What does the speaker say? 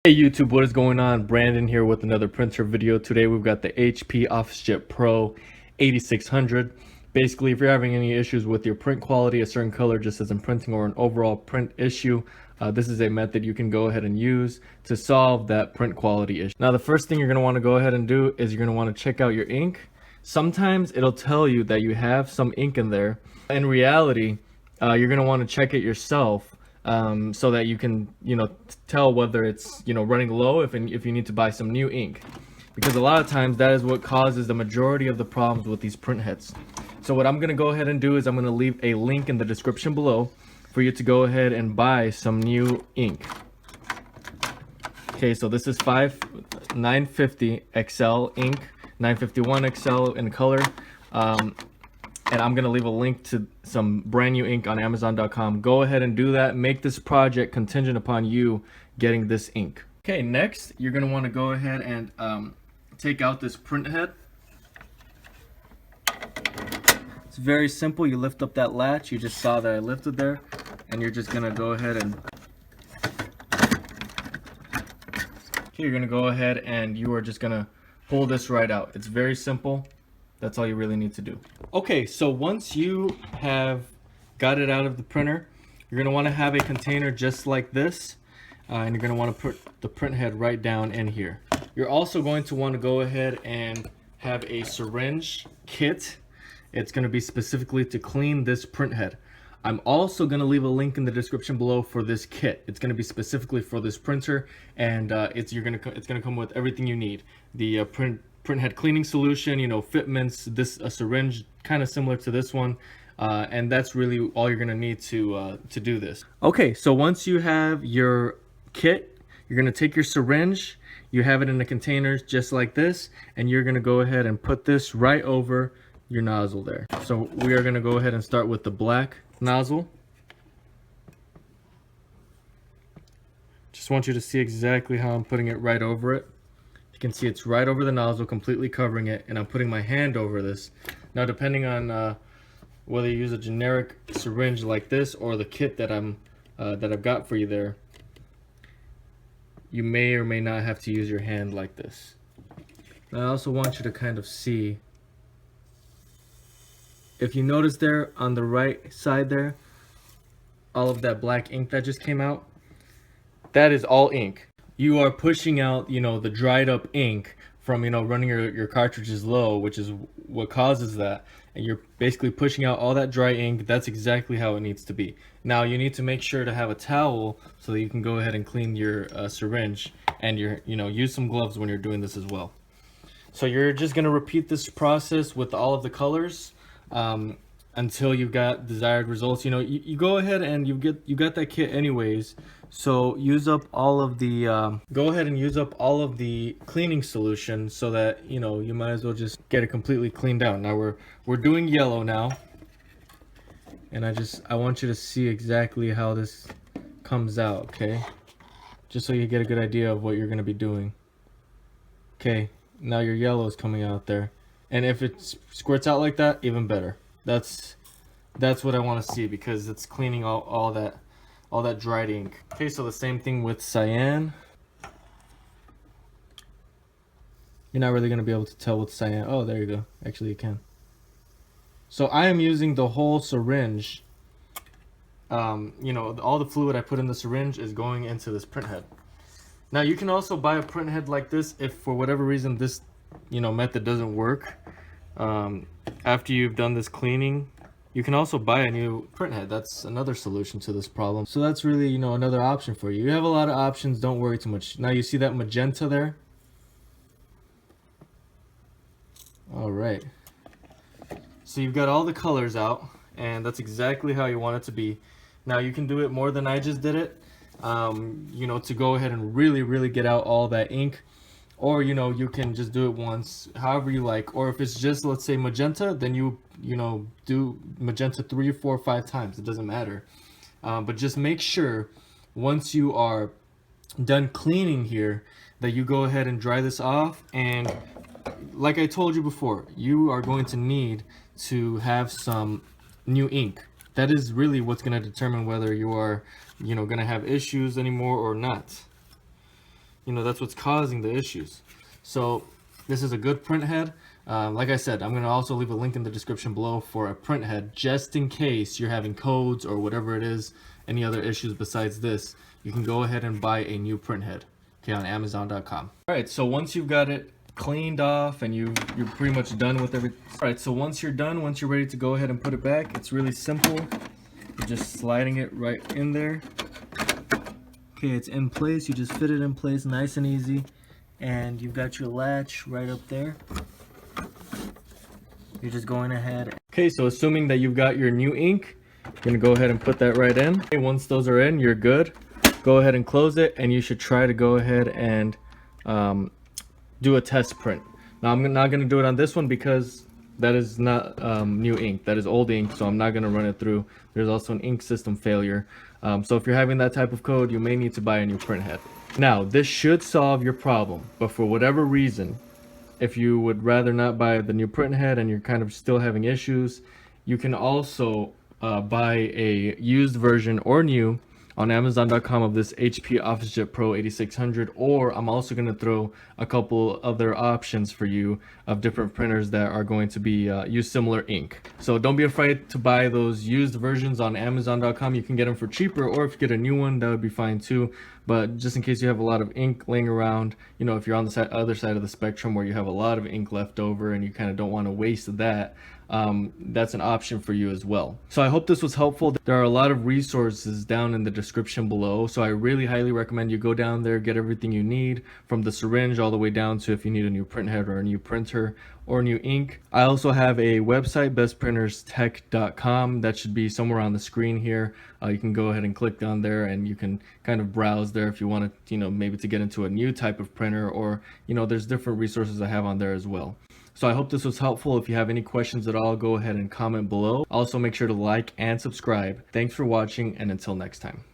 Hey YouTube, what is going on? Brandon here with another printer video. Today we've got the HP Officejet Pro 8600. Basically, if you're having any issues with your print quality, a certain color just isn't printing, or an overall print issue, this is a method you can go ahead and use to solve that print quality issue. Now, the first thing you're going to want to go ahead and do is you're going to want to check out your ink. Sometimes it'll tell you that you have some ink in there. In reality, you're going to want to check it yourself. So that you can, tell whether it's, running low if you need to buy some new ink. Because a lot of times that is what causes the majority of the problems with these printheads. So what I'm going to go ahead and do is I'm going to leave a link in the description below for you to go ahead and buy some new ink. Okay, so this is 950 XL ink, 951 XL in color. And I'm going to leave a link to some brand new ink on Amazon.com. Go ahead and do that. Make this project contingent upon you getting this ink. Okay, next, you're going to want to go ahead and take out this printhead. It's very simple. You lift up that latch. You just saw that I lifted there. And you're just going to go ahead and... Okay, you're going to go ahead and you are just going to pull this right out. It's very simple. That's all you really need to do. Okay, so once you have got it out of the printer, you're going to want to have a container just like this, and you're going to want to put the printhead right down in here. You're also going to want to go ahead and have a syringe kit. It's going to be specifically to clean this printhead. I'm also going to leave a link in the description below for this kit. It's going to be specifically for this printer, and it's going to come with everything you need. The printhead cleaning solution, fitments, a syringe kind of similar to this one, and that's really all you're going to need to do this. Okay, so once you have your kit, you're going to take your syringe, you have it in a container just like this, and you're going to go ahead and put this right over your nozzle there. So we are going to go ahead and start with the black nozzle. Just want you to see exactly how I'm putting it right over it. You can see it's right over the nozzle, completely covering it, and I'm putting my hand over this. Now, depending on whether you use a generic syringe like this or the kit that I've got for you there, you may or may not have to use your hand like this. Now, I also want you to kind of see, if you notice there on the right side there, all of that black ink that just came out, that is all ink. You are pushing out, the dried up ink from, running your cartridges low, which is what causes that. And you're basically pushing out all that dry ink. That's exactly how it needs to be. Now, you need to make sure to have a towel so that you can go ahead and clean your syringe, and use some gloves when you're doing this as well. So you're just going to repeat this process with all of the colors until you've got desired results. You go ahead and you got that kit anyways. So use up all of the go ahead and use up all of the cleaning solution so that you might as well just get it completely cleaned out. Now we're doing yellow now, and I want you to see exactly how this comes out, okay? Just so you get a good idea of what you're going to be doing. Okay, now your yellow is coming out there, and if it squirts out like that, even better. That's what I want to see, because it's cleaning all that dried ink. Okay, so the same thing with cyan. You're not really going to be able to tell with cyan. Oh, there you go. Actually, you can. So I am using the whole syringe. All the fluid I put in the syringe is going into this printhead. Now, you can also buy a printhead like this if for whatever reason this, method doesn't work. After you've done this cleaning, you can also buy a new printhead. That's another solution to this problem. So that's really, another option for you. You have a lot of options. Don't worry too much. Now you see that magenta there? All right. So you've got all the colors out, and that's exactly how you want it to be. Now you can do it more than I just did it, to go ahead and really get out all that ink. Or, you can just do it once, however you like. Or if it's just, let's say, magenta, then you do magenta 3, 4, 5 times. It doesn't matter. But just make sure, once you are done cleaning here, that you go ahead and dry this off. And like I told you before, you are going to need to have some new ink. That is really what's going to determine whether you are, going to have issues anymore or not. that's what's causing the issues. So this is a good print head. Like I said, I'm going to also leave a link in the description below for a print head, just in case you're having codes or whatever it is, any other issues besides this. You can go ahead and buy a new print head, okay, on Amazon.com. All right, so once you've got it cleaned off and you're pretty much done with everything. All right, so once you're done, once you're ready to go ahead and put it back, it's really simple. You're just sliding it right in there. Okay, it's in place. You just fit it in place, nice and easy. And you've got your latch right up there. You're just going ahead. Okay, so assuming that you've got your new ink, you're gonna go ahead and put that right in. Okay, once those are in, you're good. Go ahead and close it, and you should try to go ahead and do a test print. Now I'm not gonna do it on this one because that is not new ink, that is old ink, so I'm not gonna run it through. There's also an ink system failure. So if you're having that type of code, you may need to buy a new print head. Now, this should solve your problem, but for whatever reason, if you would rather not buy the new print head and you're kind of still having issues, you can also buy a used version or new on Amazon.com of this HP Officejet Pro 8600, or I'm also going to throw a couple other options for you of different printers that are going to be use similar ink. So don't be afraid to buy those used versions on Amazon.com. You can get them for cheaper, or if you get a new one, that would be fine too. But just in case you have a lot of ink laying around, if you're on the other side of the spectrum where you have a lot of ink left over and you kind of don't want to waste that, that's an option for you as well. So I hope this was helpful. There are a lot of resources down in the description below, so I really highly recommend you go down there, get everything you need, from the syringe all the way down to if you need a new print head or a new printer or new ink. I also have a website, bestprinterstech.com. that should be somewhere on the screen here. You can go ahead and click on there and you can kind of browse there if you want to, maybe to get into a new type of printer, or there's different resources I have on there as well. So I hope this was helpful. If you have any questions at all, go ahead and comment below. Also, make sure to like and subscribe. Thanks for watching, and until next time.